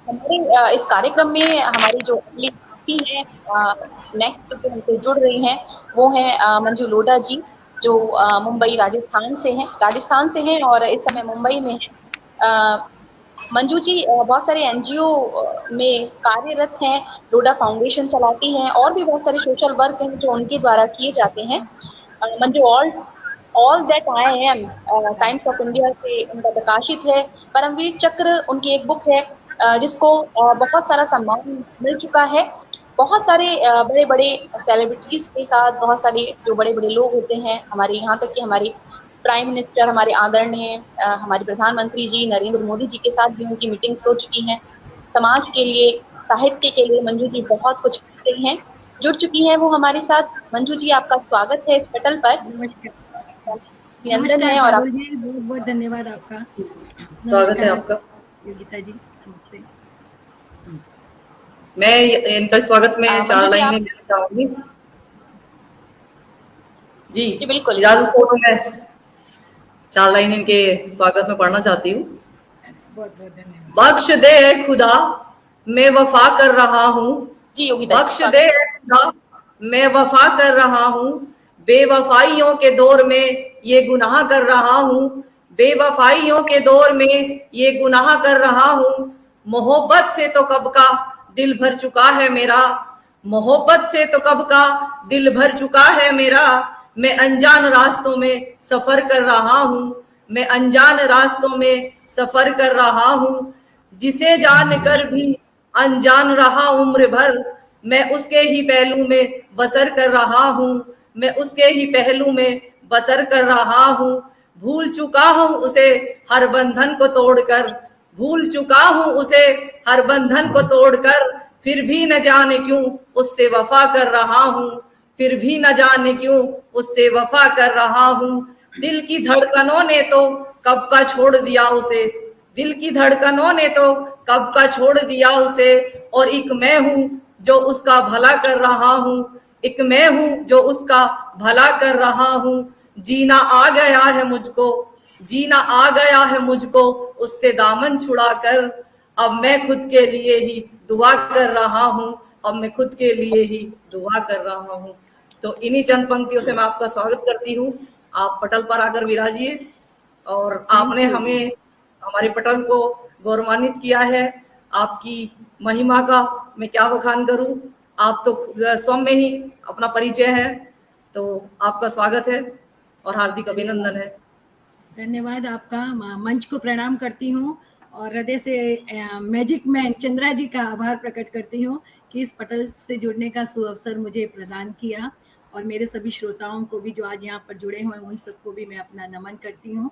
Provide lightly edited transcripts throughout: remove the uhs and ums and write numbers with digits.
हमारे इस कार्यक्रम में हमारी जो अगली साथी हैं, नेक्स्ट जो हमसे जुड़ रही हैं, वो हैं मंजू लोढ़ा जी, जो मुंबई राजस्थान से हैं और इस समय मुंबई में हैं। मंजू जी बहुत सारे एनजीओ में कार्यरत हैं, लोढ़ा फाउंडेशन चलाती हैं और भी बहुत सारे सोशल वर्क हैं जो उनके द्वारा किए जाते हैं। Manju all all that I am times of India से उनका प्रकाशित है। परमवीर चक्र उनकी एक बुक है, जिसको बहुत सारा सम्मान मिल चुका है। बहुत सारे बड़े बड़े सेलिब्रिटीज के साथ, बहुत सारे जो बड़े बड़े लोग होते हैं हमारे, यहाँ तक कि हमारे प्राइम मिनिस्टर, हमारे आदरणीय हमारे प्रधानमंत्री जी नरेंद्र मोदी जी के साथ भी उनकी मीटिंग्स हो चुकी हैं। समाज के लिए, साहित्य के लिए मंजू जी बहुत कुछ कर रही हैं, जुड़ चुकी हैं वो हमारे साथ। मंजू जी, आपका स्वागत है इस पटल पर। नमस्कार। अभिनंदन नमस्कार है और पारुल आप जी, बहुत बहुत धन्यवाद आपका। स्वागत है नमस्कार आपका। योगिता जी, नमस्ते। मैं इनका स्वागत में मंजू 4 जी लाइनें आप। देना चाहूंगी। जी, जी बिल्कुल। इजाजत हो तो मैं 4 लाइन इनके स्वागत में पढ़ना चाहती हूँ। बहुत बहुत धन्यवाद। बख्श दे खुदा, मैं वफा कर रहा हूँ। जी योगिता जी, बख्श स्वागत दे है। खुदा, मैं वफा कर रहा हूँ। बेवफाइयों के दौर में ये गुनाह कर रहा हूँ। बेवफाइयों के दौर में ये गुनाह कर रहा हूँ। मोहब्बत से तो कब का दिल भर चुका है मेरा। मोहब्बत से तो कब का दिल भर चुका है मेरा। मैं अनजान रास्तों में सफर कर रहा हूँ। मैं अनजान रास्तों में सफर कर रहा हूँ। जिसे जानकर भी अनजान रहा उम्र भर, मैं उसके ही पहलू में बसर कर रहा हूँ। मैं उसके ही पहलू में बसर कर रहा हूँ। भूल चुका हूँ उसे हर बंधन को तोड़कर। भूल चुका हूँ उसे हर बंधन को तोड़कर। फिर भी न जाने क्यों उससे वफा कर रहा हूँ। फिर भी न जाने क्यों उससे वफा कर रहा हूँ। दिल की धड़कनों ने तो कब का छोड़ दिया उसे। दिल की धड़कनों ने तो कब का छोड़ दिया उसे। और एक मैं हूँ जो उसका भला कर रहा हूँ। एक मैं हूँ जो उसका भला कर रहा हूँ। जीना आ गया है मुझको, जीना आ गया है मुझको उससे दामन छुड़ाकर। अब मैं खुद के लिए ही दुआ कर रहा हूँ। अब मैं खुद के लिए ही दुआ कर रहा हूँ। तो इन्हीं चंद पंक्तियों से मैं आपका स्वागत करती हूँ। आप पटल पर आकर विराजिए। और थैंक आपने यू। हमें, हमारे पटल को गौरवान्वित किया है। आपकी महिमा का मैं क्या बखान करूं। आप तो स्वयं में ही अपना परिचय है। तो आपका स्वागत है और हार्दिक अभिनंदन धन्यवाद। है। धन्यवाद आपका। मंच को प्रणाम करती हूँ और हृदय से मैजिक मैन चंद्रा जी का आभार प्रकट करती हूँ कि इस पटल से जुड़ने का सुअवसर मुझे प्रदान किया। और मेरे सभी श्रोताओं को भी जो आज यहाँ पर जुड़े हुए हैं, उन सबको भी मैं अपना नमन करती हूँ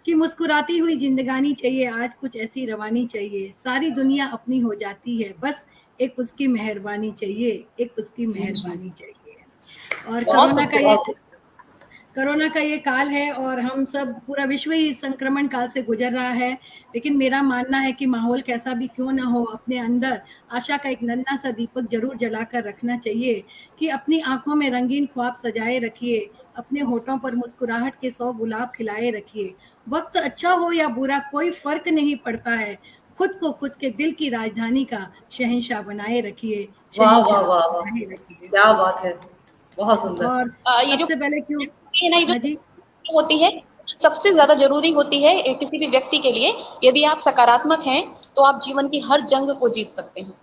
कि मुस्कुराती हुई जिंदगानी चाहिए, आज कुछ ऐसी रवानी चाहिए, सारी दुनिया अपनी हो जाती है, बस एक उसकी मेहरबानी चाहिए, एक उसकी जी जी, मेहरबानी चाहिए। और बहुत खूब, बहुत खूब। कोरोना का ये काल है और हम सब, पूरा विश्व ही इस संक्रमण काल से गुजर रहा है। लेकिन मेरा मानना है कि माहौल कैसा भी क्यों ना हो, अपने अंदर आशा का एक नन्हा सा दीपक जरूर जलाकर रखना चाहिए कि अपनी आंखों में रंगीन ख्वाब सजाए रखिए, अपने होठों पर मुस्कुराहट के 100 गुलाब खिलाए रखिए। वक्त अच्छा हो या बुरा कोई फर्क नहीं पड़ता है, खुद को खुद के दिल की राजधानी का शहंशाह बनाए रखिए, वाह वाह शहंशाह वाह वाह, बनाए रखिए। क्या बात है, बहुत सुंदर। और ये जो सबसे पहले क्यों। है ना, ये जो हाँ जी। होती है, सबसे ज्यादा जरूरी होती है किसी भी व्यक्ति के लिए। यदि आप सकारात्मक हैं तो आप जीवन की हर जंग को जीत सकते हैं।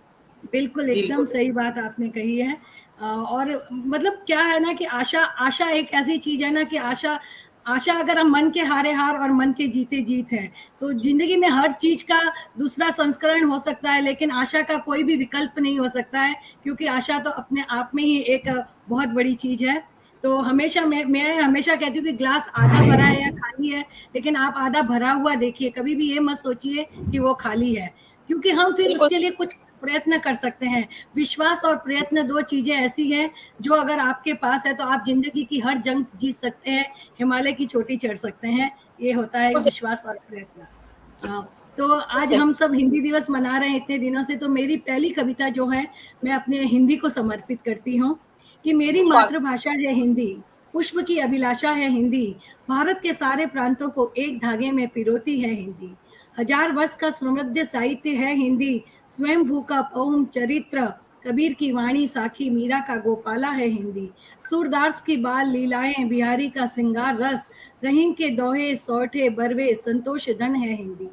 बिल्कुल, एकदम बिल्कुल। सही बात आपने कही है। और मतलब क्या है ना कि आशा आशा एक ऐसी चीज़ है ना कि आशा आशा अगर हम मन के हारे हार और मन के जीते जीत है, तो ज़िंदगी में हर चीज़ का दूसरा संस्करण हो सकता है, लेकिन आशा का कोई भी विकल्प नहीं हो सकता है, क्योंकि आशा तो अपने आप में ही एक बहुत बड़ी चीज़ है। तो हमेशा मैं हमेशा कहती हूँ कि ग्लास आधा भरा है या खाली है, लेकिन आप आधा भरा हुआ देखिए, कभी भी ये मत सोचिए कि वो खाली है, क्योंकि हम फिर बिल्कुल। उसके लिए कुछ प्रयत्न कर सकते हैं। विश्वास और प्रयत्न 2 चीज़ें ऐसी हैं जो अगर आपके पास है तो आप ज़िंदगी की हर जंग जीत सकते हैं, हिमालय की चोटी चढ़ सकते हैं। ये होता है बिल्कुल विश्वास और प्रयत्न। तो आज सही। हम सब हिंदी दिवस मना रहे हैं इतने दिनों से, तो मेरी पहली कविता जो है मैं अपने हिंदी को समर्पित करती हूँ कि मेरी स्वागत। मातृभाषा है हिंदी, पुष्प की अभिलाषा है हिंदी, भारत के सारे प्रांतों को एक धागे में पिरोती है हिंदी। हजार वर्ष का समृद्ध साहित्य है हिंदी, स्वयंभू का पौम चरित्र, कबीर की वाणी साखी, मीरा का गोपाला है हिंदी। सूरदास की बाल लीलाएं, बिहारी का श्रृंगार रस, रहीम के दोहे सौठे बरवे, संतोष धन है हिंदी।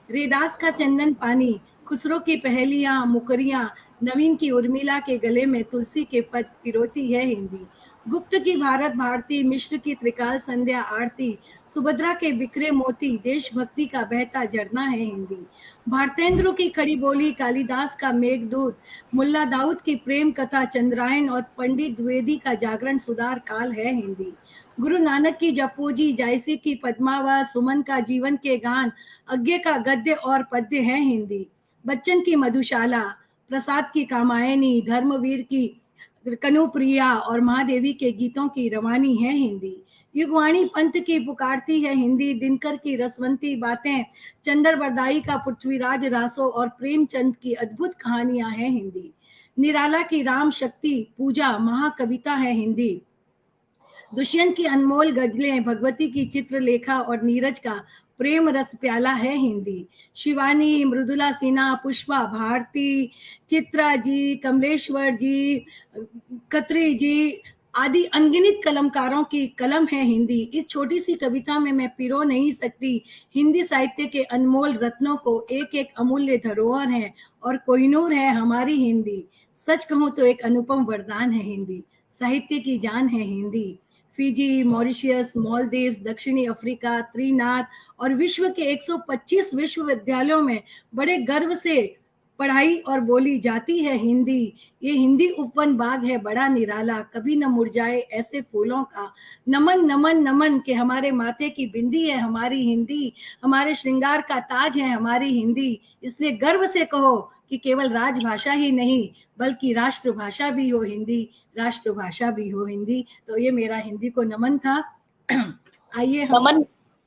रेदास का चंदन पानी, खुसरो की पहेलियां मुकरियां, नवीन की उर्मिला के गले में तुलसी के पद पिरोती है हिंदी। गुप्त की भारत भारती, मिश्र की त्रिकाल संध्या आरती, सुभद्रा के बिखरे मोती, देशभक्ति का बहता झरना है हिंदी। भारतेंद्र की खड़ी बोली, कालिदास का मेघदूत, मुल्ला दाऊद की प्रेम कथा चंद्रायन और पंडित द्विवेदी का जागरण सुधार काल है हिंदी। गुरु नानक की जपूजी, जायसी की पद्मावत, सुमन का जीवन के गान, अज्ञे का गद्य और पद्य है हिंदी। बच्चन की मधुशाला, प्रसाद की कामायनी, धर्मवीर की कनुप्रिया और महादेवी के गीतों की रवानी है हिंदी। युगवाणी पंथ की पुकारती है हिंदी, दिनकर की रसवंती बातें, चंदर बरदाई का पृथ्वीराज रासो और प्रेमचंद की अद्भुत कहानियां हैं हिंदी। निराला की राम शक्ति पूजा महाकविता है हिंदी। दुष्यंत की अनमोल गजलें, भगवती की चित्रलेखा और नीरज का प्रेम रस प्याला है हिंदी। शिवानी, मृदुला सिन्हा, पुष्पा भारती, चित्रा जी, कमलेश्वर जी, खत्री जी आदि अनगिनत कलमकारों की कलम है हिंदी। इस छोटी सी कविता में मैं पिरो नहीं सकती हिंदी साहित्य के अनमोल रत्नों को। एक एक अमूल्य धरोहर है और कोहिनूर है हमारी हिंदी। सच कहूं तो एक अनुपम वरदान है हिंदी, साहित्य की जान है हिंदी। फिजी, मॉरिशियस, मालदीव्स, दक्षिणी अफ्रीका, त्रिनाद और विश्व के 125 विश्वविद्यालयों में बड़े गर्व से पढ़ाई और बोली जाती है हिंदी। ये हिंदी उपवन बाग है बड़ा निराला, कभी न मुरझाए ऐसे फूलों का। नमन नमन नमन के हमारे माथे की बिंदी है हमारी हिंदी, हमारे श्रृंगार का ताज है हमारी हिंदी। इसलिए गर्व से कहो कि केवल राजभाषा ही नहीं बल्कि राष्ट्रभाषा भी हो हिंदी, राष्ट्रभाषा भी हो हिंदी। तो ये मेरा हिंदी को नमन था। आइए नमन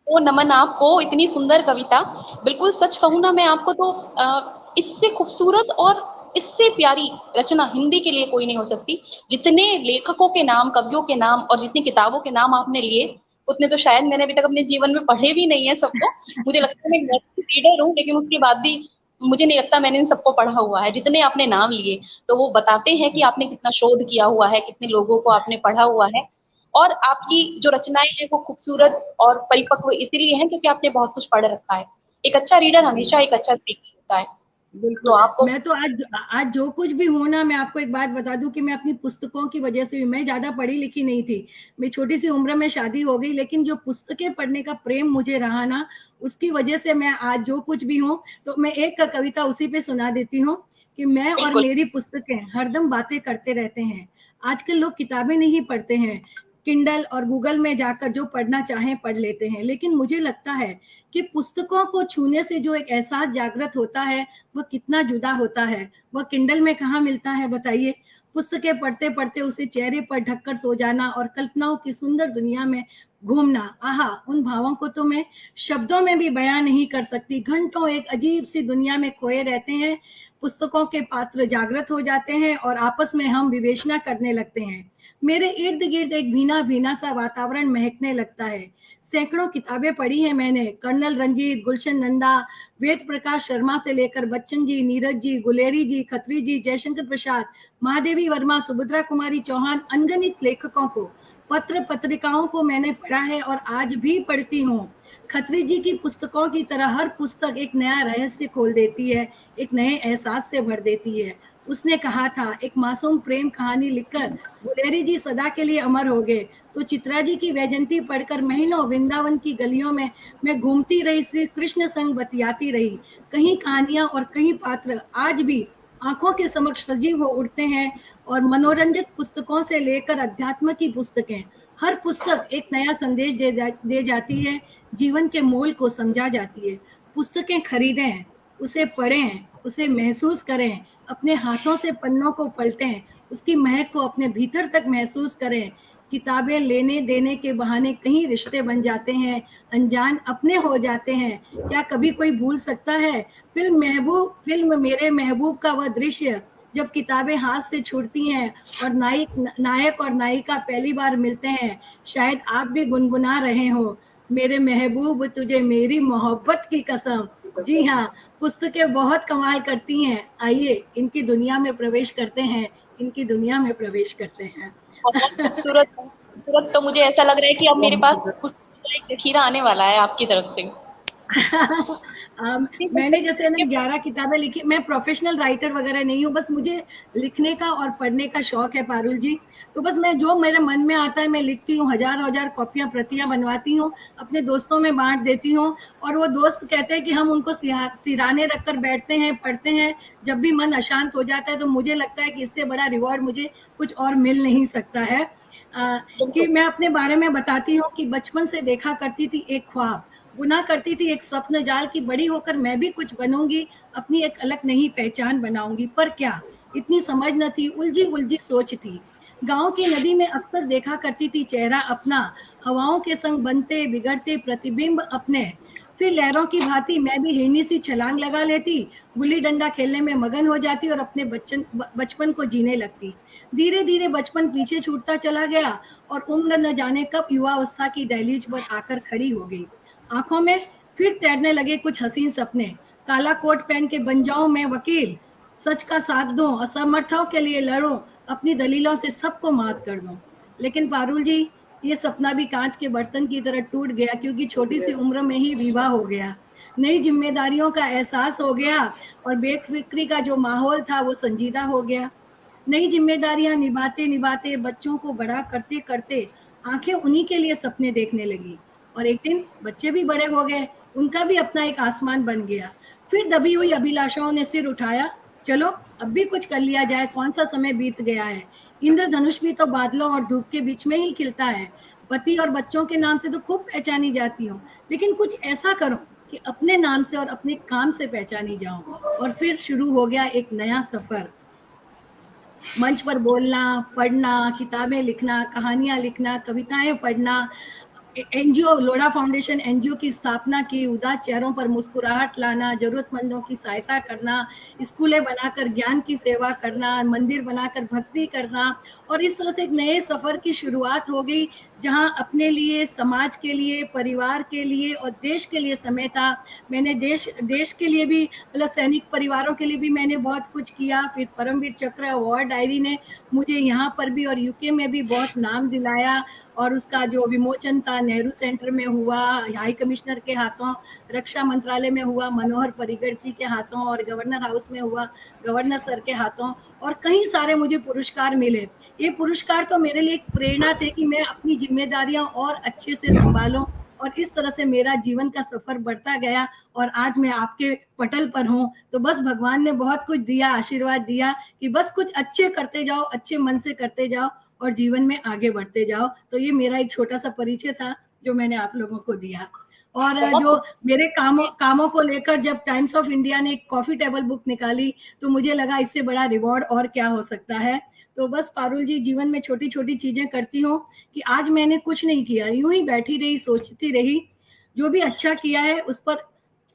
ओ नमन आपको, इतनी सुंदर कविता। बिल्कुल सच कहूँ ना मैं आपको तो इससे खूबसूरत और इससे प्यारी रचना हिंदी के लिए कोई नहीं हो सकती। जितने लेखकों के नाम, कवियों के नाम और जितनी किताबों के नाम आपने लिए, उतने तो शायद मैंने अभी तक अपने जीवन में पढ़े भी नहीं है सबको। मुझे लगता है मैं रीडर हूँ, लेकिन उसके बाद भी मुझे नहीं लगता मैंने इन सबको पढ़ा हुआ है। जितने आपने नाम लिए तो वो बताते हैं कि आपने कितना शोध किया हुआ है, कितने लोगों को आपने पढ़ा हुआ है। और आपकी जो रचनाएं हैं वो खूबसूरत और परिपक्व इसीलिए हैं क्योंकि आपने बहुत कुछ पढ़ रखा है। एक अच्छा रीडर हमेशा एक अच्छा रीडर होता है। बिल्कुल। तो आपको मैं तो आज जो कुछ भी हूँ ना, मैं आपको एक बात बता दूं कि मैं अपनी पुस्तकों की वजह से, मैं ज्यादा पढ़ी लिखी नहीं थी, मैं छोटी सी उम्र में शादी हो गई, लेकिन जो पुस्तकें पढ़ने का प्रेम मुझे रहा ना, उसकी वजह से मैं आज जो कुछ भी हूँ। तो मैं एक कविता उसी पे सुना देती हूँ कि मैं और मेरी पुस्तकें हरदम बातें करते रहते हैं। आजकल लोग किताबें नहीं पढ़ते हैं, किंडल और गूगल में जाकर जो पढ़ना चाहें पढ़ लेते हैं, लेकिन मुझे लगता है कि पुस्तकों को छूने से जो एक एहसास जागृत होता है वह कितना जुदा होता है। वह किंडल में कहाँ मिलता है बताइए। पुस्तकें पढ़ते पढ़ते उसे चेहरे पर ढककर सो जाना और कल्पनाओं की सुंदर दुनिया में घूमना, आहा, उन भावों को तो मैं शब्दों में भी बयां नहीं कर सकती। घंटों एक अजीब सी दुनिया में खोए रहते हैं। पुस्तकों के पात्र जागृत हो जाते हैं और आपस में हम विवेचना करने लगते हैं। मेरे इर्द गिर्द एक भीना भीना सा वातावरण महकने लगता है। सैकड़ों किताबें पढ़ी हैं मैंने, कर्नल रंजीत, गुलशन नंदा, वेद प्रकाश शर्मा से लेकर बच्चन जी, नीरज जी, गुलेरी जी, खत्री जी, जयशंकर प्रसाद, महादेवी वर्मा, सुभद्रा कुमारी चौहान, अनगिनत लेखकों को, पत्र पत्रिकाओं को मैंने पढ़ा है और आज भी पढ़ती हूँ। खत्री जी की पुस्तकों की तरह हर पुस्तक एक नया रहस्य खोल देती है, एक नए एहसास से भर देती है। उसने कहा था, एक मासूम प्रेम कहानी लिखकर गुलेरी जी सदा के लिए अमर हो गए, तो चित्रा जी की वैजंती पढ़कर महीनों वृंदावन की गलियों में मैं घूमती रही, श्री कृष्ण संग बतियाती रही। कहीं कहानियां और कहीं पात्र आज भी आंखों के समक्ष सजीव हो उठते हैं। और मनोरंजक पुस्तकों से लेकर अध्यात्म की पुस्तकें, हर पुस्तक एक नया संदेश दे जाती है, जीवन के मोल को समझा जाती है। पुस्तकें खरीदें, उसे पढ़ें, उसे महसूस करें, अपने हाथों से पन्नों को पलटें, उसकी महक को अपने भीतर तक महसूस करें। किताबें लेने देने के बहाने कहीं रिश्ते बन जाते हैं, अनजान अपने हो जाते हैं। क्या कभी कोई भूल सकता है फिल्म मेरे महबूब का वह दृश्य, जब किताबें हाथ से छूटती हैं और नायक और नायिका पहली बार मिलते हैं। शायद आप भी गुनगुना रहे हो, मेरे महबूब तुझे मेरी मोहब्बत की कसम, जी हाँ, पुस्तकें बहुत कमाल करती हैं। आइए इनकी दुनिया में प्रवेश करते हैं, इनकी दुनिया में प्रवेश करते हैं। बहुत खूबसूरत, तो मुझे ऐसा लग रहा है कि अब मेरे पास पुस्तक का एक ज़ख़ीरा आने वाला है आपकी तरफ से। मैंने जैसे ना 11 किताबें लिखी। मैं प्रोफेशनल राइटर वगैरह नहीं हूँ, बस मुझे लिखने का और पढ़ने का शौक है पारुल जी। तो बस मैं जो मेरे मन में आता है मैं लिखती हूँ, हजार कॉपियां प्रतियां बनवाती हूँ, अपने दोस्तों में बांट देती हूँ, और वो दोस्त कहते हैं कि हम उनको सिराने रखकर बैठते हैं, पढ़ते हैं। जब भी मन अशांत हो जाता है तो मुझे लगता है कि इससे बड़ा रिवॉर्ड मुझे कुछ और मिल नहीं सकता है। कि मैं अपने बारे में बताती हूँ कि बचपन से देखा करती थी एक ख्वाब, बुना करती थी एक स्वप्न जाल की बड़ी होकर मैं भी कुछ बनूंगी, अपनी एक अलग नई पहचान बनाऊंगी। पर क्या इतनी समझ न थी, उलझी उलझी सोच थी। गांव की नदी में अक्सर देखा करती थी चेहरा अपना, हवाओं के संग बनते बिगड़ते प्रतिबिंब अपने। फिर लहरों की भांति मैं भी हिरनी सी छलांग लगा लेती, गुल्ली डंडा खेलने में मगन हो जाती और अपने बचपन को जीने लगती। धीरे धीरे बचपन पीछे छूटता चला गया और उम्र न जाने कब युवावस्था की दहलीज पर आकर खड़ी हो गई। आंखों में फिर तैरने लगे कुछ हसीन सपने। काला कोट पहन के बन जाऊं मैं वकील, सच का साथ दूं, असमर्थों के लिए लड़ूं, अपनी दलीलों से सबको मात कर दूं। लेकिन पारुल जी, ये सपना भी कांच के बर्तन की तरह टूट गया, क्योंकि छोटी सी उम्र में ही विवाह हो गया, नई जिम्मेदारियों का एहसास हो गया और बेफिक्री का जो माहौल था वो संजीदा हो गया। नई जिम्मेदारियां निभाते निभाते, बच्चों को बड़ा करते करते आंखें उन्हीं के लिए सपने देखने लगी। और एक दिन बच्चे भी बड़े हो गए, उनका भी अपना एक आसमान बन गया। फिर दबी हुई अभिलाषाओं ने सिर उठाया, चलो अब भी कुछ कर लिया जाए, कौन सा समय बीत गया है। इंद्रधनुष भी तो बादलों और धूप के बीच में ही खिलता है। पति और बच्चों के नाम से तो खूब पहचानी जाती हूँ, लेकिन कुछ ऐसा करो कि अपने नाम से और अपने काम से पहचानी जाऊं। और फिर शुरू हो गया एक नया सफर। मंच पर बोलना, पढ़ना, किताबें लिखना, कहानियां लिखना, कविताएं पढ़ना, एनजीओ लोढ़ा फाउंडेशन एनजीओ की स्थापना की, उदास चेहरों पर मुस्कुराहट लाना, जरूरतमंदों की सहायता करना, स्कूलें बनाकर ज्ञान की सेवा करना, मंदिर बनाकर भक्ति करना। और इस तरह से एक नए सफर की शुरुआत हो गई, जहां अपने लिए, समाज के लिए, परिवार के लिए और देश के लिए समय था। मैंने देश के लिए भी, मतलब सैनिक परिवारों के लिए भी मैंने बहुत कुछ किया। फिर परमवीर चक्र अवार्ड डायरी ने मुझे यहाँ पर भी और यूके में भी बहुत नाम दिलाया, और उसका जो विमोचन था नेहरू सेंटर में हुआ, हाई कमिश्नर के हाथों, रक्षा मंत्रालय में हुआ, मनोहर पर्रिकर जी के हाथों, और गवर्नर हाउस में हुआ गवर्नर सर के हाथों, और कई सारे मुझे पुरस्कार मिले। ये पुरस्कार तो मेरे लिए एक प्रेरणा थे कि मैं अपनी जिम्मेदारियां और अच्छे से संभालूं, और इस तरह से मेरा जीवन का सफर बढ़ता गया और आज मैं आपके पटल पर हूँ। तो बस भगवान ने बहुत कुछ दिया, आशीर्वाद दिया कि बस कुछ अच्छे करते जाओ, अच्छे मन से करते जाओ और जीवन में आगे बढ़ते जाओ। तो ये मेरा एक छोटा सा परिचय था जो मैंने आप लोगों को दिया। और जो मेरे कामों को लेकर जब टाइम्स ऑफ इंडिया ने एक कॉफी टेबल बुक निकाली तो मुझे लगा इससे बड़ा रिवॉर्ड और क्या हो सकता है। तो बस पारुल जी, जीवन में छोटी छोटी चीजें करती हूँ कि आज मैंने कुछ नहीं किया, यूं ही बैठी रही, सोचती रही, जो भी अच्छा किया है उस पर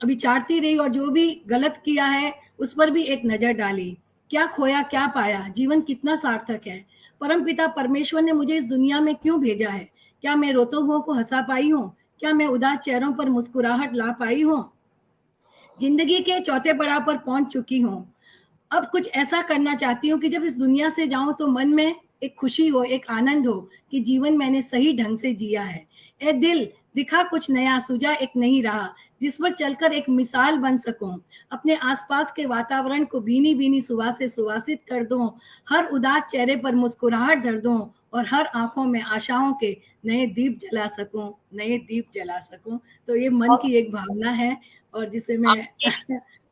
विचारती रही, और जो भी गलत किया है उस पर भी एक नजर डाली। क्या खोया क्या पाया, जीवन कितना सार्थक है, परमपिता परमेश्वर ने मुझे इस दुनिया में क्यों भेजा है, क्या मैं रोते हुओं को हंसा पाई हूँ, क्या मैं उदास चेहरों पर मुस्कुराहट ला पाई हूँ। जिंदगी के चौथे पड़ाव पर पहुंच चुकी हूँ। अब कुछ ऐसा करना चाहती हूँ कि जब इस दुनिया से जाऊं तो मन में एक खुशी हो, एक आनंद हो कि जीवन मैंने सही ढंग से जिया है। ए दिल, दिखा कुछ नया, सुझा एक नई राह, जिस पर चलकर एक मिसाल बन सकूं। अपने आसपास के वातावरण को भीनी भीनी सुबह से सुवासित कर दूं, हर उदास चेहरे पर मुस्कुराहट धर दूं और हर आंखों में आशाओं के नए दीप जला सकूं, नए दीप जला सकूं। तो ये मन की एक भावना है, और जिसे मैं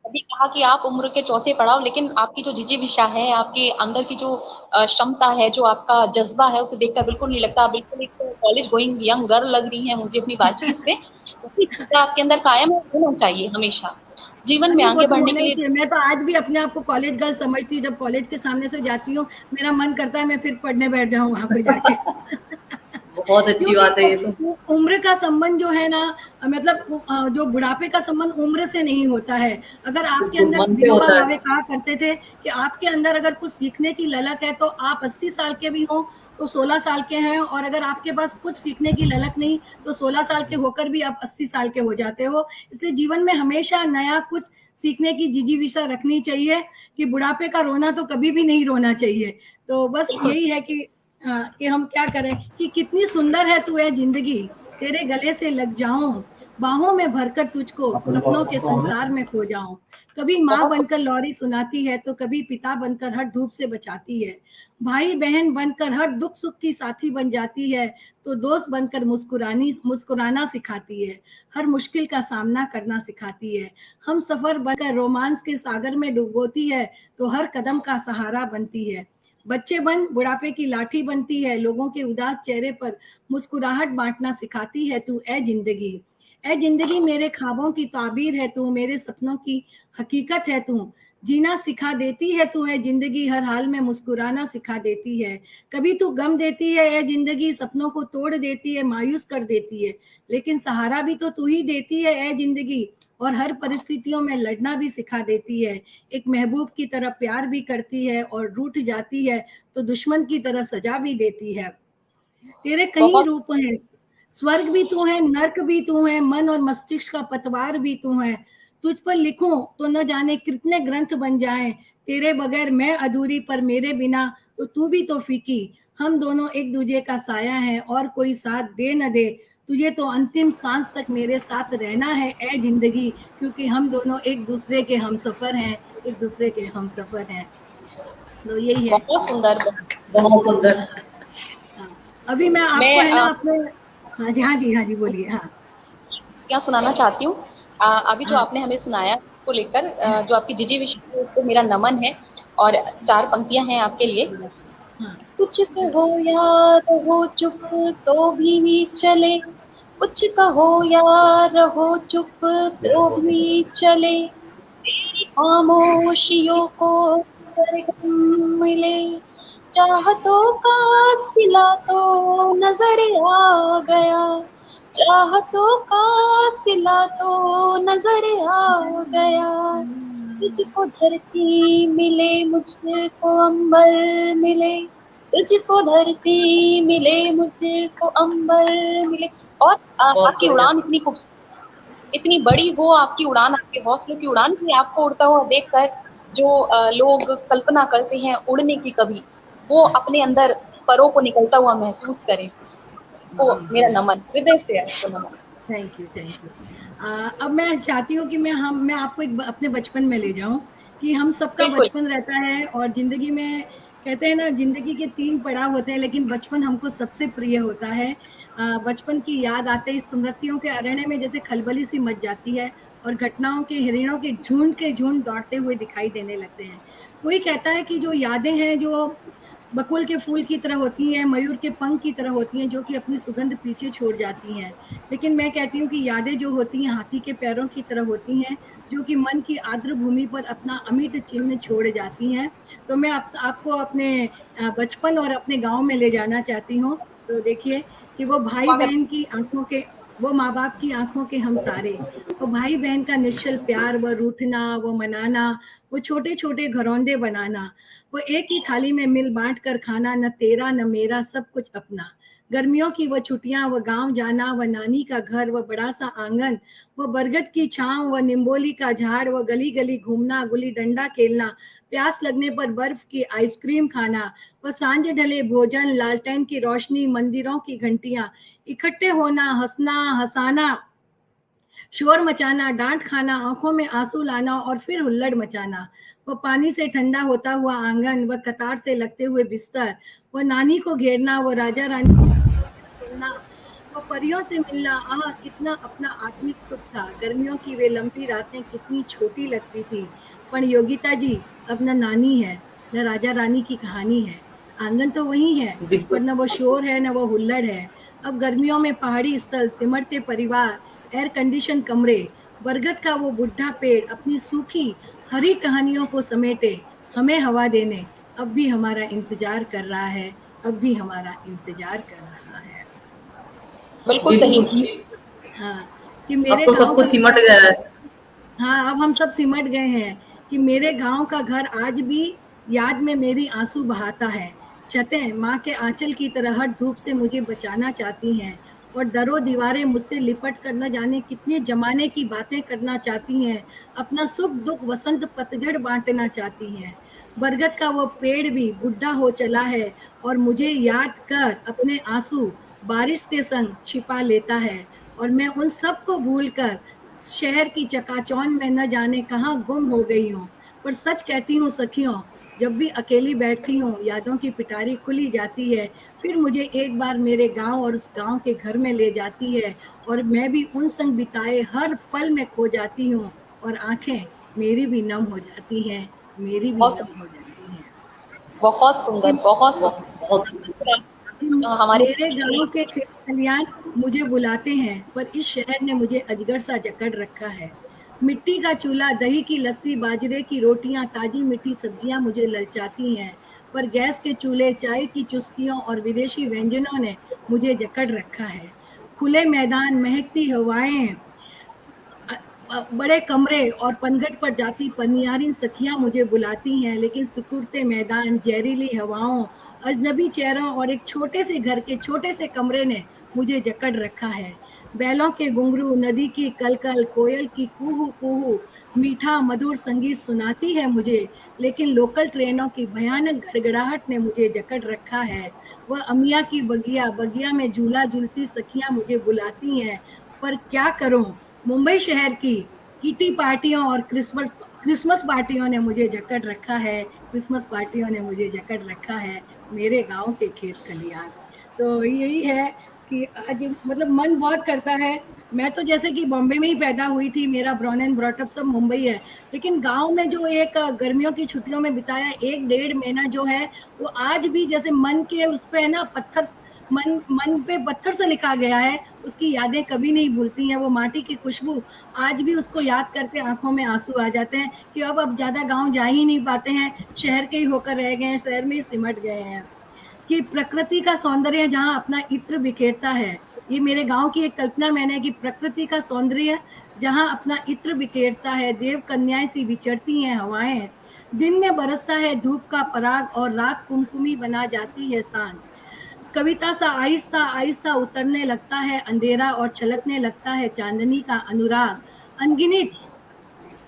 अभी कहा कि आप उम्र के चौथे पड़ाव, लेकिन आपकी जो जिजीविषा है, आपके अंदर की जो क्षमता है, जो आपका जज्बा है, उसे देखकर बिल्कुल नहीं लगता, बिल्कुल एक कॉलेज गोइंग यंग गर्ल लग रही है मुझे अपनी बातचीत से। उसी जज्बा आपके अंदर कायम होना चाहिए हमेशा जीवन में आगे बढ़ने के लिए। मैं तो आज भी अपने आप को कॉलेज गर्ल समझती हूँ। जब कॉलेज के सामने से जाती हूँ मेरा मन करता है मैं फिर पढ़ने बैठ जाऊँ वहां पे जाके। बहुत अच्छी बात है ये तो। क्योंकि उम्र का संबंध जो है ना, मतलब जो बुढ़ापे का संबंध उम्र से नहीं होता है। अगर आपके बिल्कुल, अंदर, मन से विनोबा होता है। भावे कहा करते थे कि आपके अंदर अगर कुछ सीखने की ललक है तो आप 80 साल के भी हो तो 16 साल के हैं, और अगर आपके पास कुछ सीखने की ललक नहीं तो 16 साल के होकर भी आप 80 साल के हो जाते हो। इसलिए जीवन में हमेशा नया कुछ सीखने की जिजीविषा रखनी चाहिए कि बुढ़ापे का रोना तो कभी भी नहीं रोना चाहिए। तो बस यही है कि हम क्या करें कि कितनी सुंदर है तू है जिंदगी, तेरे गले से लग जाऊं, बाहों में भरकर तुझको सपनों के संसार में खो जाऊं। कभी माँ बहुत बनकर लौरी सुनाती है तो कभी पिता बनकर हर धूप से बचाती है, भाई बहन बनकर हर दुख सुख की साथी बन जाती है, तो दोस्त बनकर मुस्कुराना सिखाती है, हर मुश्किल का सामना करना सिखाती है, हम सफर बनकर रोमांस के सागर में डुबोती है, तो हर कदम का सहारा बनती है। बच्चे बन बुढ़ापे की लाठी बनती है, लोगों के उदास चेहरे पर मुस्कुराहट बांटना सिखाती है तू ए जिंदगी। ए जिंदगी मेरे ख्वाबों की ताबीर है तू, मेरे सपनों की हकीकत है तू, जीना सिखा देती है तू है जिंदगी, हर हाल में मुस्कुराना सिखा देती है। कभी तू गम देती है ए जिंदगी, सपनों को तोड़ देती है, मायूस कर देती है, लेकिन सहारा भी तो तू ही देती है ए जिंदगी, और हर परिस्थितियों में लड़ना भी सिखा देती है। एक महबूब की तरह प्यार भी करती है, और रूठ जाती है तो दुश्मन की तरह सजा भी देती है। तेरे कई बहुत रूप हैं, स्वर्ग भी तू है, नर्क भी तू है, मन और मस्तिष्क का पतवार भी तू है। तुझ पर लिखूं तो न जाने कितने ग्रंथ बन जाएं, तेरे बगैर मैं अधूरी पर मेरे बिना तो तू भी तो फीकी। हम दोनों एक दूजे का साया है और कोई साथ दे न दे, तुझे तो अंतिम सांस तक मेरे साथ रहना है ए जिंदगी, क्योंकि हम दोनों एक दूसरे के हम सफर हैं, एक दूसरे के हम सफर हैं। तो यही है। बहुत सुंदर। बहुत सुंदर। हाँ, अभी मैं आपको मैं है ना अपने, हाँ जी हाँ जी हाँ जी बोलिए। हाँ क्या सुनाना चाहती हूँ। अभी जो हाँ आपने हमें सुनाया उसको लेकर जो आपकी जिजी विषय को मेरा नमन है, और 4 पंक्तियां हैं आपके लिए। हाँ कुछ कहो या रहो चुप तो भी चले, कुछ कहो या रहो चुप तो भी चले, खामोशियों को सरगम मिले, चाहतों का सिला तो नजर आ गया, चाहतों का सिला तो नजर आ गया, तुझको धरती मिले मुझको अंबर मिले, तुझको धरती मिले मुझको अंबर मिले। और बहुत आपकी बढ़िया। उड़ान इतनी खूबसूरत, इतनी बड़ी हो आपकी उड़ान, आपके हौसलों की उड़ान की, आपको उड़ता हुआ देखकर जो लोग कल्पना करते हैं उड़ने की कभी, वो अपने अंदर परों को निकलता हुआ महसूस करें। तो मेरा नमन, हृदय से है आपको नमन। Thank you thank you. अब मैं चाहती हूँ कि मैं आपको एक अपने बचपन में ले जाऊं, कि हम सबका बिल्कुल। बचपन रहता है, और जिंदगी में कहते हैं ना, जिंदगी के 3 पड़ाव होते हैं, लेकिन बचपन हमको सबसे प्रिय होता है। बचपन की याद आते ही स्मृतियों के अरण्य में जैसे खलबली सी मच जाती है, और घटनाओं के हिरणों के झुंड दौड़ते हुए दिखाई देने लगते हैं। कोई कहता है कि जो यादें हैं जो बकुल के फूल की तरह होती हैं, मयूर के पंख की तरह होती हैं, जो कि अपनी सुगंध पीछे छोड़ जाती हैं, लेकिन मैं कहती हूँ कि यादें जो होती हैं हाथी के पैरों की तरह होती हैं, जो कि मन की आर्द्र भूमि पर अपना अमिट चिन्ह छोड़ जाती हैं। तो मैं आपको अपने बचपन और अपने गांव में ले जाना चाहती हूँ। तो देखिए कि वो भाई स्वागत। बहन की आंखों के, वो माँ बाप की आंखों के हम तारे, वो भाई बहन का निश्चल प्यार, वो रूठना, वो मनाना, वो छोटे छोटे घरौंदे बनाना, वो एक ही थाली में मिल बांट कर खाना, न तेरा न मेरा सब कुछ अपना। गर्मियों की वो छुट्टियां, वो गांव जाना, वो नानी का घर, वो बड़ा सा आंगन, वो बरगद की छांव, वो निम्बोली का झाड़, वो गली गली घूमना, गुल्ली डंडा खेलना, प्यास लगने पर बर्फ की आइसक्रीम खाना, वो सांझ ढले भोजन, लालटेन की रोशनी, मंदिरों की घंटियां, इकट्ठे होना, हंसना हंसाना, शोर मचाना, डांट खाना, आंखों में आंसू लाना और फिर हुल्लड़ मचाना, वो पानी से ठंडा होता हुआ आंगन, वह कतार से लगते हुए बिस्तर, वो नानी को घेरना, वो राजा रानी सुनना, वो परियों से मिलना, आह कितना अपना आत्मिक सुख था। गर्मियों की वे लंबी रातें कितनी छोटी लगती थी, पर योगिता जी अब न नानी है, न राजा रानी की कहानी है। आंगन तो वही है, पर बिल्कुल। न वो शोर है, न वो हुल्लड़ है। अब गर्मियों में पहाड़ी स्थल, सिमटते परिवार, एयर कंडीशन कमरे, बरगद का वो बुढ़ा पेड़ अपनी सूखी हरी कहानियों को समेटे हमें हवा देने अब भी हमारा इंतजार कर रहा है, अब भी हमारा इंतजार कर रहा है। बिल्कुल सही। हाँ, कि अब मेरे तो सब गाँव कुछ का सिमट गया है। हाँ, अब हम सब सिमट गए हैं कि मेरे गाँव का घर आज भी याद में मेरी आंसू बहाता है। छतें माँ के आंचल की तरह हर धूप से मुझे बचाना चाहती हैं और दरों दीवारें मुझसे लिपट कर न जाने कितने जमाने की बातें करना चाहती हैं। अपना सुख दुख वसंत पतझड़ बांटना चाहती हैं। बरगद का वो पेड़ भी बुढ़ा हो चला है और मुझे याद कर अपने आंसू बारिश के संग छिपा लेता है और मैं उन सब को भूल कर शहर की चकाचौंध में न जाने कहाँ गुम हो गई हूँ। पर सच कहती हूँ सखियों, जब भी अकेली बैठती हूँ यादों की पिटारी खुली जाती है, फिर मुझे एक बार मेरे गांव और उस गांव के घर में ले जाती है और मैं भी उन संग बिताए हर पल में खो जाती हूँ और आंखें मेरी भी नम हो जाती हैं, मेरी भी बहुत नम हो जाती हैं। बहुत सुंदर, कि बहुत बहुत सुंदर। कि हमारे मेरे गांव के खेत खलियान मुझे बुलाते हैं पर इस शहर ने मुझे अजगर सा जकड़ रखा है। मिट्टी का चूल्हा, दही की लस्सी, बाजरे की रोटियां, ताजी मीठी सब्जियां मुझे ललचाती हैं, पर गैस के चूल्हे, चाय की चुस्कियों और विदेशी व्यंजनों ने मुझे जकड़ रखा है। खुले मैदान, महकती हवाएं, बड़े कमरे और पनघट पर जाती पनियारिन सखियां मुझे बुलाती हैं, लेकिन सिकुड़ते मैदान, जहरीली हवाओं, अजनबी चेहरों और एक छोटे से घर के छोटे से कमरे ने मुझे जकड़ रखा है। बैलों के घुंघरू, नदी की कलकल, कोयल की कूहू कूहू मीठा मधुर संगीत सुनाती है मुझे, लेकिन लोकल ट्रेनों की भयानक गड़गड़ाहट ने मुझे जकड़ रखा है। वह अमिया की बगिया, बगिया में झूला झूलती सखियां मुझे बुलाती हैं, पर क्या करूं, मुंबई शहर की किटी पार्टियों और क्रिसमस क्रिसमस पार्टियों ने मुझे जकड़ रखा है, क्रिसमस पार्टियों ने मुझे जकड़ रखा है, मेरे गांव के खेत खलियान। तो यही है कि आज मतलब मन बहुत करता है। मैं तो जैसे कि बॉम्बे में ही पैदा हुई थी, मेरा ब्रॉन एंड ब्रॉट अप सब मुंबई है, लेकिन गांव में जो एक गर्मियों की छुट्टियों में बिताया 1 डेढ़ महीना जो है, वो आज भी जैसे मन के उस पे है ना पत्थर, मन मन पे पत्थर से लिखा गया है। उसकी यादें कभी नहीं भूलती हैं, वो माटी की खुशबू आज भी उसको याद करके आंखों में आंसू आ जाते हैं कि अब ज्यादा गांव जा ही नहीं पाते हैं, शहर के ही होकर रह गए हैं, शहर में ही सिमट गए हैं। कि प्रकृति का सौंदर्य जहाँ अपना इत्र बिखेरता है, ये मेरे गांव की एक कल्पना मैंने कि प्रकृति का सौंदर्य जहाँ अपना इत्र बिखेरता है, देव कन्याएं सी विचरती हैं हवाएं, दिन में बरसता है धूप का पराग और रात कुमकुमी बना जाती है सांझ। कविता सा आहिस्ता आहिस्ता उतरने लगता है अंधेरा और छलकने लगता है चांदनी का अनुराग। अनगिनत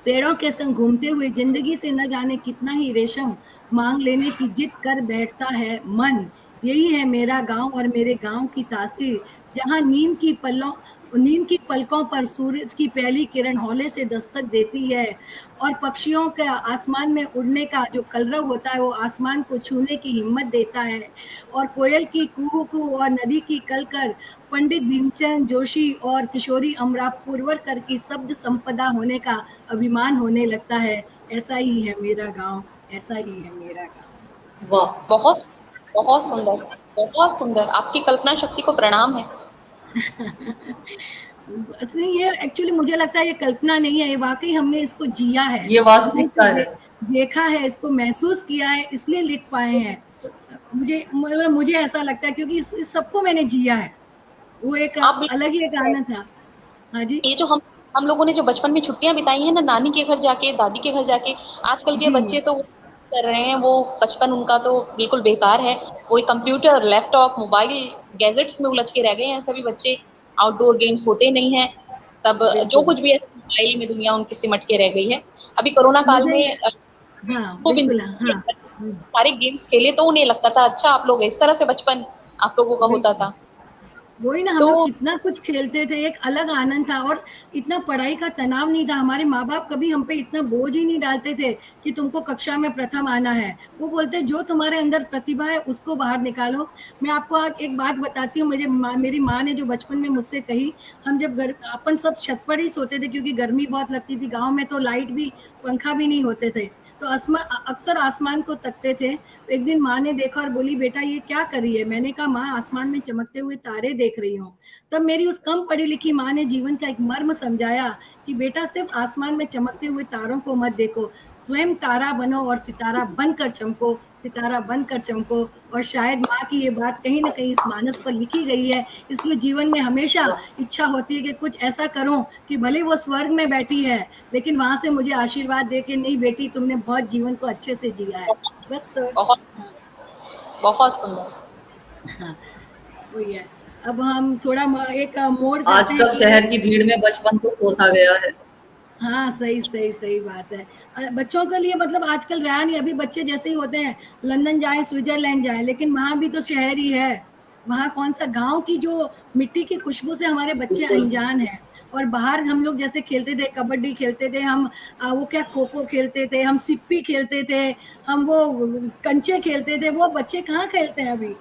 पेड़ों के संग घूमते हुए जिंदगी से न जाने कितना ही रेशम मांग लेने की जिद कर बैठता है मन। यही है मेरा गांव और मेरे गांव की तासीर, जहां नींद की पलकों पर सूरज की पहली किरण हौले से दस्तक देती है और पक्षियों का आसमान में उड़ने का जो कलरव होता है वो आसमान को छूने की हिम्मत देता है और कोयल की कूहू कू और नदी की कलकर पंडित भीमचंद जोशी और किशोरी अमरा पुरवरकर की शब्द संपदा होने का अभिमान होने लगता है। ऐसा ही है मेरा गांव, ऐसा ही है मेरा गांव। वाह। बहुत बहुत सुंदर, बहुत सुंदर। आपकी कल्पना शक्ति को प्रणाम है। ये एक्चुअली मुझे लगता है ये कल्पना नहीं है, ये वाकई हमने इसको जिया है, ये हमने वास्तविकता इसे है। देखा है, इसको महसूस किया है, इसलिए लिख पाए हैं। मुझे ऐसा लगता है क्योंकि इस सबको मैंने जिया है। वो एक आप अलग ही एक आनंद था। हाँ जी। ये जो हम लोगों ने जो बचपन में छुट्टियां बिताई हैं ना, नानी के घर जाके, दादी के घर जाके, आजकल के जी बच्चे तो कर रहे हैं, वो बचपन उनका तो बिल्कुल बेकार है। वो कंप्यूटर, लैपटॉप, मोबाइल, गैजेट्स में उलझ के रह गए हैं सभी बच्चे। आउटडोर गेम्स होते नहीं है। तब जो बिल्कुल। कुछ भी है मोबाइल में दुनिया उनकी सिमट के रह गई है। अभी कोरोना काल मुझे में हाँ खूब बिल्कुल। हाँ सारे गेम्स खेले, तो उन्हें लगता था अच्छा आप लोग इस तरह से बचपन आप लोगों का होता बिल्कुल था। वही ना, हम लोग तो कितना कुछ खेलते थे, एक अलग आनंद था और इतना पढ़ाई का तनाव नहीं था। हमारे माँ बाप कभी हम पे इतना बोझ ही नहीं डालते थे कि तुमको कक्षा में प्रथम आना है। वो बोलते जो तुम्हारे अंदर प्रतिभा है उसको बाहर निकालो। मैं आपको आज एक बात बताती हूँ, मेरी माँ ने जो बचपन में मुझसे कही। हम जब अपन सब छत पर ही सोते थे क्योंकि गर्मी बहुत लगती थी, गाँव में तो लाइट भी पंखा भी नहीं होते थे, तो अक्सर आसमान को तकते थे। तो एक दिन माँ ने देखा और बोली बेटा ये क्या कर रही है। मैंने कहा माँ आसमान में चमकते हुए तारे देख रही हूँ। तब मेरी उस कम पढ़ी लिखी माँ ने जीवन का एक मर्म समझाया कि बेटा सिर्फ आसमान में चमकते हुए तारों को मत देखो, स्वयं तारा बनो और सितारा बनकर चमको, सितारा बनकर चमको। और शायद माँ की ये बात कहीं न कहीं इस मानस पर लिखी गई है, इसलिए जीवन में हमेशा इच्छा होती है कि कुछ ऐसा करूँ कि भले वो स्वर्ग में बैठी है, लेकिन वहाँ से मुझे आशीर्वाद दे के नहीं बेटी तुमने बहुत जीवन को अच्छे से जिया है। बस तो बहुत हाँ, बहुत सुंदर। हाँ, वही है। अब हम थोड़ा एक मोड़ करते हैं आजकल कि शहर की भीड़ में बचपन तो खो सा गया है। हाँ, सही बात है। बच्चों के लिए मतलब आजकल रहा नहीं, अभी बच्चे जैसे ही होते हैं, लंदन जाएँ, स्विट्ज़रलैंड जाएँ, लेकिन वहाँ भी तो शहर ही है। वहाँ कौन-सा गाँव की जो मिट्टी की खुशबू से हमारे बच्चे बिल्कुल। अनजान हैं। और बाहर हम लोग जैसे खेलते थे, कबड्डी खेलते थे, हम वो क्या खो-खो खेलते थे, हम सिप्पी खेलते थे, हम वो कंचे खेलते थे, वो बच्चे कहाँ खेलते हैं अभी।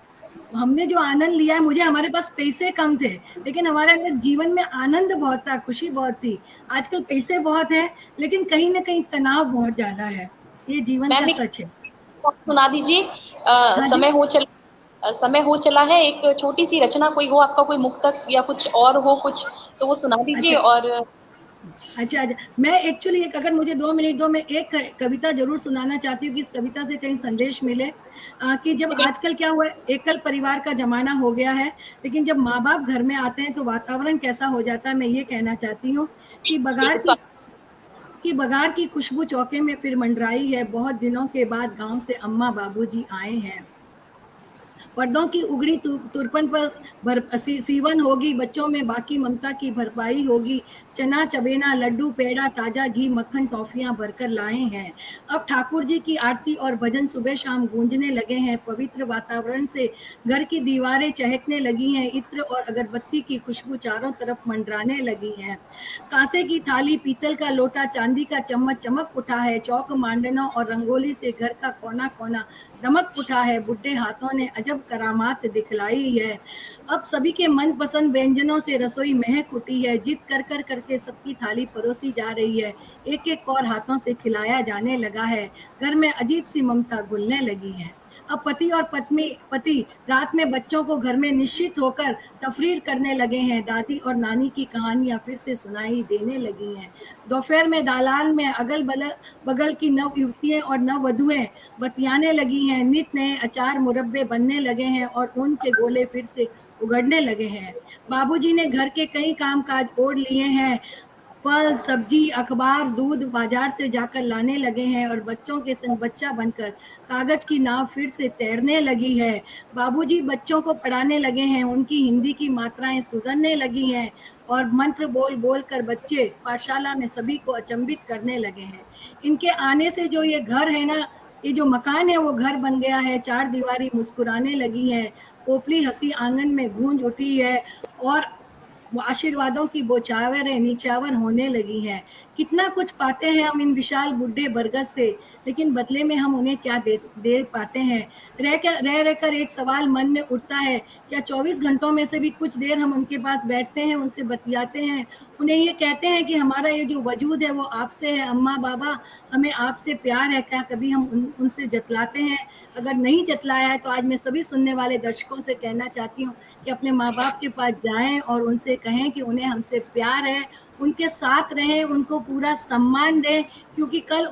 हमने जो आनंद लिया है, मुझे हमारे पास पैसे कम थे, लेकिन हमारे अंदर जीवन में आनंद बहुत था, खुशी बहुत थी। आजकल पैसे बहुत हैं, लेकिन कहीं न कहीं तनाव बहुत ज़्यादा है। ये जीवन का मैम एक सच है। सुना दीजिए। हाँ जी। समय हो चला है, एक छोटी-सी रचना कोई हो आपका, कोई मुक्तक या कुछ और हो कुछ, तो वो सुना दीजिए। अच्छा, और अच्छा। मैं एक्चुअली एक अगर मुझे 2 मिनट दो, मैं एक कविता ज़रूर सुनाना चाहती हूँ कि इस कविता से कहीं संदेश मिले। कि जब आजकल क्या हुआ है, एकल परिवार का ज़माना हो गया है, लेकिन जब माँ-बाप घर में आते हैं, तो वातावरण कैसा हो जाता है, मैं ये कहना चाहती हूँ कि बिल्कुल स्वा बघार की खुशबू चौके में फिर मंडराई है, बहुत दिनों के बाद गाँव से अम्मा बाबूजी आए हैं। पर्दों की उगड़ी तुरपन पर सीवन होगी, बच्चों में बाकी ममता की भरपाई होगी। चना चबेना लड्डू पेड़ा ताजा घी मक्खन टॉफियां भरकर लाए हैं। अब ठाकुर जी की आरती और भजन सुबह शाम गूंजने लगे हैं। पवित्र वातावरण से घर की दीवारें चहकने लगी हैं। इत्र और अगरबत्ती की खुशबू चारों तरफ मंडराने लगी है। कांसे की थाली पीतल का लोटा चांदी का चम्मच चमक उठा है। चौक मांडनों और रंगोली से घर का कोना कोना दमक उठा है। बुढ़े हाथों ने अजब करामात दिखलाई है। अब सभी के मनपसंद व्यंजनों से रसोई महक उठी है। जिद कर कर करके सबकी थाली परोसी जा रही है। एक एक और हाथों से खिलाया जाने लगा है। घर में अजीब सी ममता घुलने लगी है। अब पति रात में बच्चों को घर में निश्चित होकर तफरीर करने लगे हैं। दादी और नानी की कहानियां फिर से सुनाई देने लगी हैं। दोपहर में दालान में अगल बगल की नव युवतियां और नव वधुएं बतियाने लगी हैं। नित नए अचार मुरब्बे बनने लगे हैं और ऊन के गोले फिर से उगड़ने लगे हैं। बाबूजी ने घर के कई काम काज ओढ़ लिए हैं। फल सब्जी अखबार दूध बाजार से जाकर लाने लगे हैं और बच्चों के संग बच्चा बनकर कागज की नाव फिर से तैरने लगी है। बाबूजी बच्चों को पढ़ाने लगे हैं। उनकी हिंदी की मात्राएं सुधरने लगी हैं और मंत्र बोल बोल कर बच्चे पाठशाला में सभी को अचंभित करने लगे हैं। इनके आने से जो ये घर है ना, ये जो मकान है वो घर बन गया है। चार दीवारी मुस्कुराने लगी है। पोपली हंसी आंगन में गूंज उठी है और वो आशीर्वादों की बौछावर है नीचावर होने लगी है। कितना कुछ पाते हैं हम इन विशाल बुढ़े बरगद से, लेकिन बदले में हम उन्हें क्या दे पाते हैं। रह कर एक सवाल मन में उठता है, क्या 24 घंटों में से भी कुछ देर हम उनके पास बैठते हैं, उनसे बतियाते हैं, उन्हें ये कहते हैं कि हमारा ये जो वजूद है वो आपसे है, अम्मा बाबा हमें आपसे प्यार है। क्या कभी हम उनसे जतलाते हैं? अगर नहीं जतलाया है तो आज मैं सभी सुनने वाले दर्शकों से कहना चाहती हूँ कि अपने माँ बाप के पास जाएं और उनसे कहें कि उन्हें हमसे प्यार है, उनके साथ रहें, उनको पूरा सम्मान दें, क्योंकि कल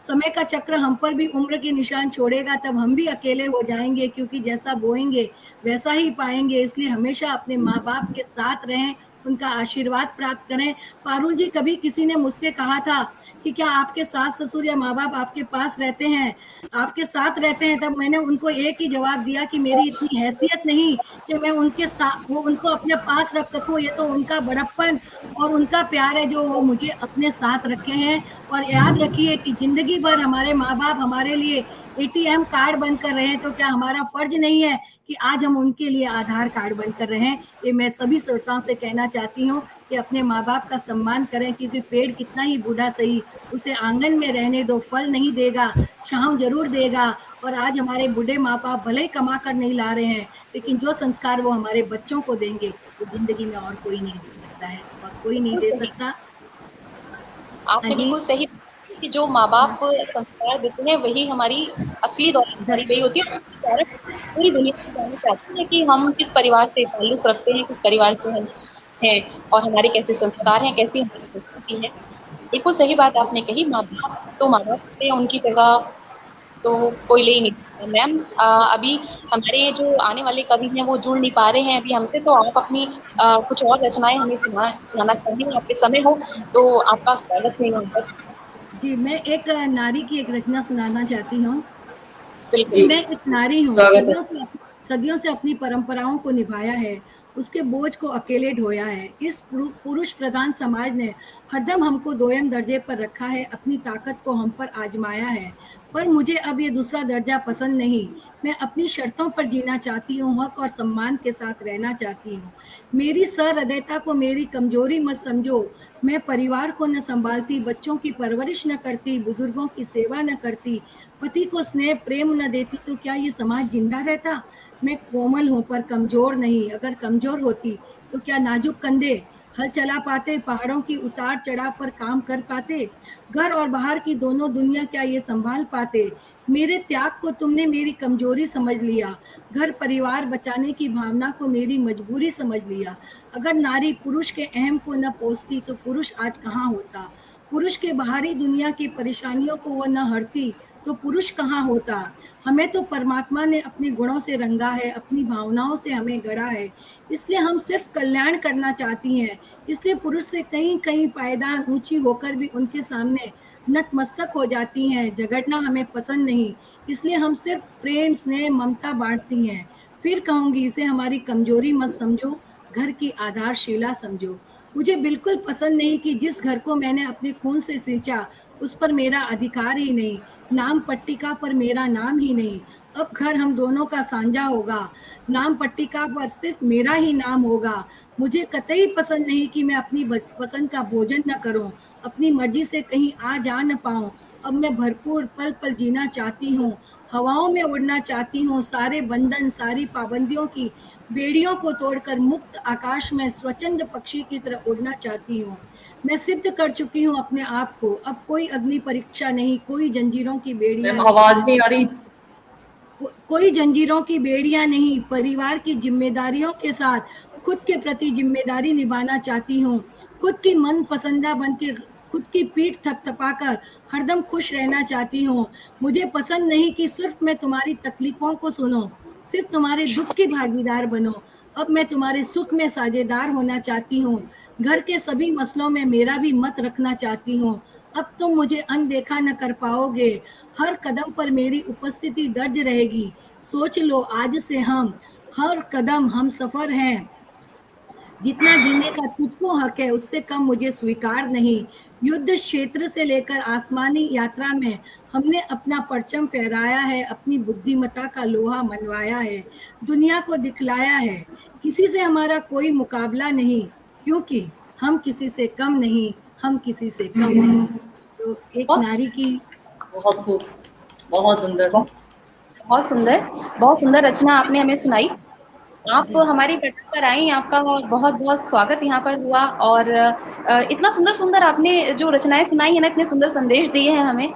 समय का चक्र हम पर भी उम्र के निशान छोड़ेगा, तब हम भी अकेले हो जाएंगे, क्योंकि जैसा बोएंगे वैसा ही पाएंगे। इसलिए हमेशा अपने माँ बाप के साथ रहें, उनका आशीर्वाद प्राप्त करें। पारुल जी, कभी किसी ने मुझसे कहा था कि क्या आपके सास ससुर या माँ बाप आपके पास रहते हैं, आपके साथ रहते हैं? तब मैंने उनको एक ही जवाब दिया कि मेरी इतनी हैसियत नहीं कि मैं उनके साथ उनको अपने पास रख सकूं। ये तो उनका बड़प्पन और उनका प्यार है जो वो मुझे अपने साथ रखे हैं। और याद रखिए कि जिंदगी भर हमारे माँ बाप हमारे लिए एटीएम कार्ड बनकर रहे, तो क्या हमारा फर्ज नहीं है कि आज हम उनके लिए आधार कार्ड बनकर रहें? ये मैं सभी श्रोताओं से कहना चाहती हूँ कि अपने माँ बाप का सम्मान करें, क्योंकि पेड़ कितना ही बूढ़ा सही, उसे आंगन में रहने दो, फल नहीं देगा, छांव जरूर देगा। और आज हमारे बूढ़े माँ बाप भले ही कमा कर नहीं ला रहे हैं, लेकिन जो संस्कार वो हमारे बच्चों को देंगे वो जिंदगी में और कोई नहीं दे सकता है, और कोई नहीं दे सकता। आपने बिल्कुल सही कि जो माँ बाप संस्कार देते हैं वही हमारी असली दौलत गई होती है। पूरी दुनिया में जानना चाहती है कि हम किस परिवार से ताल्लुक रखते हैं, किस परिवार से हम हैं और हमारे कैसे संस्कार हैं, कैसी होती है। बिल्कुल सही बात आपने कही, माँ-बाप तो माँ-बाप होते हैं, उनकी जगह तो कोई ले ही नहीं सकता। मैम अभी हमारे जो आने वाले कवि हैं वो जुड़ नहीं पा रहे हैं अभी हमसे, तो आप अपनी कुछ और रचनाएँ हमें सुनाना चाहेंगे? आपके समय हो तो आपका स्वागत है यहाँ पर। जी, मैं एक नारी की एक रचना सुनाना चाहती हूँ कि बिल्कुल। जी, मैं एक नारी हूँ, स्वागत है। सदियों से अपनी परंपराओं को निभाया है, उसके बोझ को अकेले ढोया है। इस पुरुष प्रधान समाज ने हरदम हमको दोयम दर्जे पर रखा है, अपनी ताकत को हम पर आजमाया है। पर मुझे अब ये दूसरा दर्जा पसंद नहीं। मैं अपनी शर्तों पर जीना चाहती हूँ, हक और सम्मान के साथ रहना चाहती हूँ। मेरी सहृदयता को मेरी कमजोरी मत समझो। मैं परिवार को न संभालती, बच्चों की परवरिश न करती, बुजुर्गों की सेवा न करती, पति को स्नेह प्रेम न देती, तो क्या ये समाज जिंदा रहता? मैं कोमल हूँ पर कमजोर नहीं। अगर कमजोर होती तो क्या नाजुक कंधे हल चला पाते? पहाड़ों की उतार चढ़ाव पर काम कर पाते? घर और बाहर की दोनों दुनिया क्या ये संभाल पाते? मेरे त्याग को तुमने मेरी कमजोरी समझ लिया, घर परिवार बचाने की भावना को मेरी मजबूरी समझ लिया। अगर नारी पुरुष के अहम को न पोसती तो पुरुष आज कहाँ होता? पुरुष के बाहरी दुनिया की परेशानियों को वह न हरती तो पुरुष कहाँ होता? हमें तो परमात्मा ने अपने गुणों से रंगा है, अपनी भावनाओं से हमें गढ़ा है, इसलिए हम सिर्फ कल्याण करना चाहती हैं। इसलिए पुरुष से कहीं कहीं पायदान ऊंची होकर भी उनके सामने नतमस्तक हो जाती हैं। झगड़ना हमें पसंद नहीं, इसलिए हम सिर्फ प्रेम स्नेह ममता बांटती हैं। फिर कहूंगी, इसे हमारी कमजोरी मत समझो, घर की आधारशिला समझो। मुझे बिल्कुल पसंद नहीं कि जिस घर को मैंने अपने खून से सींचा उस पर मेरा अधिकार ही नहीं, नाम पट्टिका पर मेरा नाम ही नहीं। अब घर हम दोनों का साझा होगा, नाम पट्टिका पर सिर्फ मेरा ही नाम होगा। मुझे कतई पसंद नहीं कि मैं अपनी पसंद का भोजन न करूं, अपनी मर्जी से कहीं आ जा न पाऊं। अब मैं भरपूर पल पल जीना चाहती हूँ, हवाओं में उड़ना चाहती हूँ, सारे बंधन सारी पाबंदियों की बेड़ियों को तोड़कर मुक्त आकाश में स्वच्छंद पक्षी की तरह उड़ना चाहती हूँ। मैं सिद्ध कर चुकी हूँ अपने आप को, अब कोई अग्नि परीक्षा नहीं, कोई जंजीरों की बेड़ियां मैम नहीं, आवाज नहीं आ रही। कोई जंजीरों की बेड़ियां नहीं। परिवार की जिम्मेदारियों के साथ खुद के प्रति जिम्मेदारी निभाना चाहती हूँ। खुद की मन पसंदा बन के खुद की पीठ थपथपाकर हरदम खुश रहना चाहती हूँ। मुझे पसंद नहीं कि सिर्फ मैं तुम्हारी तकलीफों को सुनूं, सिर्फ तुम्हारे दुख की भागीदार बनूं। अब मैं तुम्हारे सुख में साझेदार होना चाहती हूँ, घर के सभी मसलों में मेरा भी मत रखना चाहती हूँ। अब तुम मुझे अनदेखा न कर पाओगे, हर कदम पर मेरी उपस्थिति दर्ज रहेगी। सोच लो आज से हम हर कदम हम सफर हैं, जितना जीने का तुझको हक है उससे कम मुझे स्वीकार नहीं। युद्ध क्षेत्र से लेकर आसमानी यात्रा में हमने अपना परचम फहराया है, अपनी बुद्धिमत्ता का लोहा मनवाया है, दुनिया को दिखलाया है। किसी से हमारा कोई मुकाबला नहीं, क्योंकि हम किसी से कम नहीं, हम किसी से कम नहीं। तो एक बहुत नारी की बहुत खूब, बहुत सुंदर। बहुत सुंदर रचना आपने हमें सुनाई। आप जी हमारी बैठक पर आई, आपका बहुत-बहुत स्वागत यहाँ पर हुआ और इतना सुंदर-सुंदर आपने जो रचनाएँ सुनाई हैं ना, इतने सुंदर संदेश दिए हैं हमें।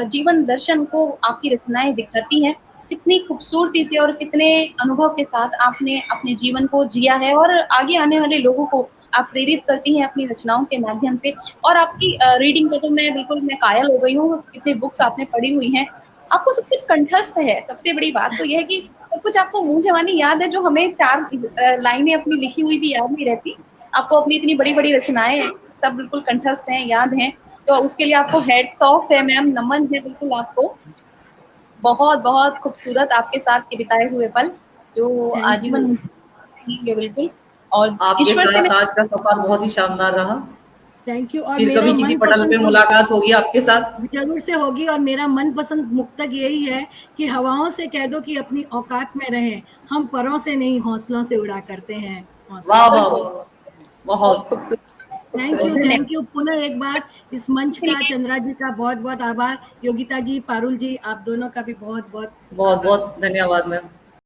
जीवन दर्शन को आपकी रचनाएँ दिखाती हैं। कितनी खूबसूरती से और कितने अनुभव के साथ आपने अपने जीवन को जिया है और आगे आने वाले लोगों को आप प्रेरित करती हैं अपनी रचनाओं के माध्यम से। और आपकी रीडिंग को तो मैं कायल हो गई हूँ, कितनी बुक्स आपने पढ़ी हुई हैं। आपको सब कुछ कंठस्थ है, सबसे बड़ी बात तो ये है कि सब कुछ आपको मुँह ज़बानी याद है, जो हमें 4 लाइनें अपनी लिखी हुई भी याद नहीं रहती। आपको अपनी इतनी बड़ी-बड़ी रचनाएँ सब बिल्कुल कंठस्थ हैं, याद हैं। तो उसके लिए आपको हैट्स ऑफ है मैम, नमन है बिल्कुल आपको। बहुत-बहुत खूबसूरत आपके साथ के बिताए हुए पल, जो थैंक यू। आजीवन रहेंगे बिल्कुल। और आपके ईश्वर से मैं साथ आज का सफर बहुत ही शानदार रहा। Thank you. और फिर मेरा कभी किसी पटल मनपसंद पे तो मुलाकात होगी आपके साथ। जरूर से होगी, और मेरा मनपसंद मुक्तक यही है कि हवाओं से कह दो कि अपनी औकात में रहें, हम परों से नहीं हौसलों से उड़ा करते हैं, हौसलों वाह से। वाह बिल्कुल, वाह, बहुत बहुत खूबसूरत थैंक खूबसूरत, यू, बहुत थैंक यू। पुनः एक बार इस मंच का, धन्यवाद। चंद्रा जी का बहुत बहुत आभार। योगिता जी, पारुल जी, आप दोनों का भी बहुत बहुत बहुत आभार। बहुत धन्यवाद मैम।